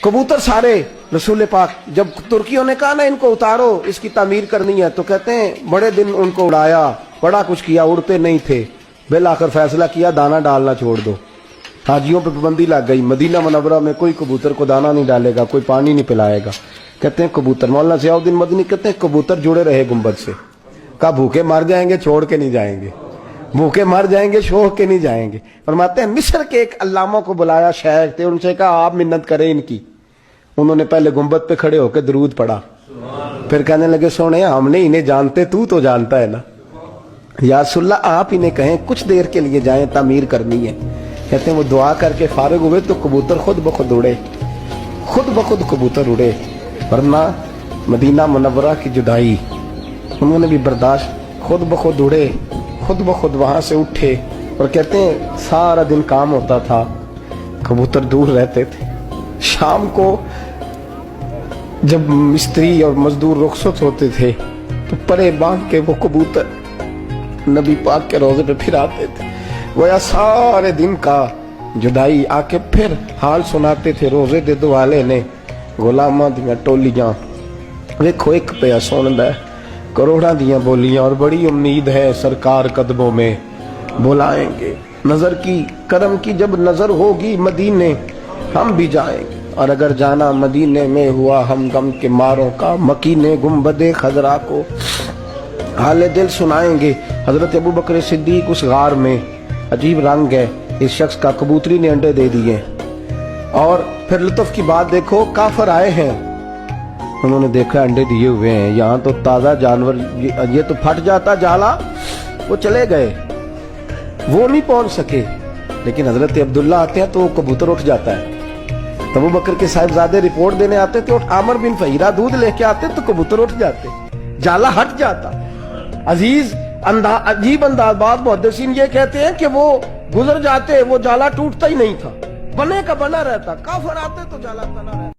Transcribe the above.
कबूतर सारे रसूल पाक जब तुर्कियों ने कहा ना इनको उतारो, इसकी तामीर करनी है, तो कहते हैं बड़े दिन उनको उड़ाया, बड़ा कुछ किया, उड़ते नहीं थे, बिल आकर फैसला किया दाना डालना छोड़ दो। हाजियों पर पाबंदी लग गई, मदीना मुनव्वरा में कोई कबूतर को दाना नहीं डालेगा, कोई पानी नहीं पिलाएगा। कहते हैं कबूतर, मौलाना ज़ियाउद्दीन मदनी कहते हैं कबूतर जुड़े रहे गुंबद से। कहा भूखे मर जाएंगे, छोड़ के नहीं जाएंगे, भूखे मर जाएंगे, छोड़ के नहीं जाएंगे। फरमाते हैं मिस्र के एक अल्लामा को बुलाया, शेख थे, उनसे कहा आप मिन्नत करें इनकी। उन्होंने पहले गुंबद पे खड़े होकर दरूद पढ़ा, फिर कहने लगे सोने हमने इन्हें जानते, तू तो जानता है ना, या रसूलल्लाह आप इन्हें कहें कुछ देर के लिए जाएं, तामीर करनी है। कहते हैं वो दुआ करके फारिग हुए तो कबूतर खुद ब खुद उड़े, खुद ब खुद कबूतर उड़े। वरना मदीना मुनव्वरा की जुदाई उन्होंने भी बर्दाश्त, खुद ब खुद उड़े, खुद ब खुद वहां से उठे। और कहते हैं सारा दिन काम होता था, कबूतर दूर रहते थे। शाम को जब मिस्त्री और मजदूर रुखसत होते थे तो परे बांध के वो कबूतर नबी पाक के रोजे पे फिर आते थे। वो या सारे दिन का जुदाई आके फिर हाल सुनाते थे। रोजे दे दो वाले ने गुलामा दियां टोलियां देखो एक पे सुनदा है, करोड़ां दियां बोलियां, और बड़ी उम्मीद है सरकार कदमों में बुलाएंगे। नजर की करम की जब नजर होगी मदीने हम भी जाएंगे, और अगर जाना मदीने में हुआ हम गम के मारों का, मकीने गुंबदे खजरा को हाले दिल सुनाएंगे। हजरत अबू बकर सिद्दीक उस गार में, अजीब रंग है इस शख्स का, कबूतरी ने अंडे दे दिए। और फिर लुत्फ की बात देखो, काफर आए हैं, उन्होंने देखा अंडे दिए हुए हैं, यहाँ तो ताजा जानवर, ये तो फट जाता जाला, वो चले गए, वो नहीं पहुंच सके। लेकिन हजरत अब्दुल्ला आते हैं तो कबूतर उठ जाता है। अबू बकर के साहिबजादे रिपोर्ट देने आते थे, आमर बिन फहीरा दूध लेके आते तो कबूतर उठ जाते, जाला हट जाता। अजीब अंदाज बात मुहद्दिसीन ये कहते हैं कि वो गुजर जाते, वो जाला टूटता ही नहीं था, बने का बना रहता, काफर आते तो जाला तना रहता।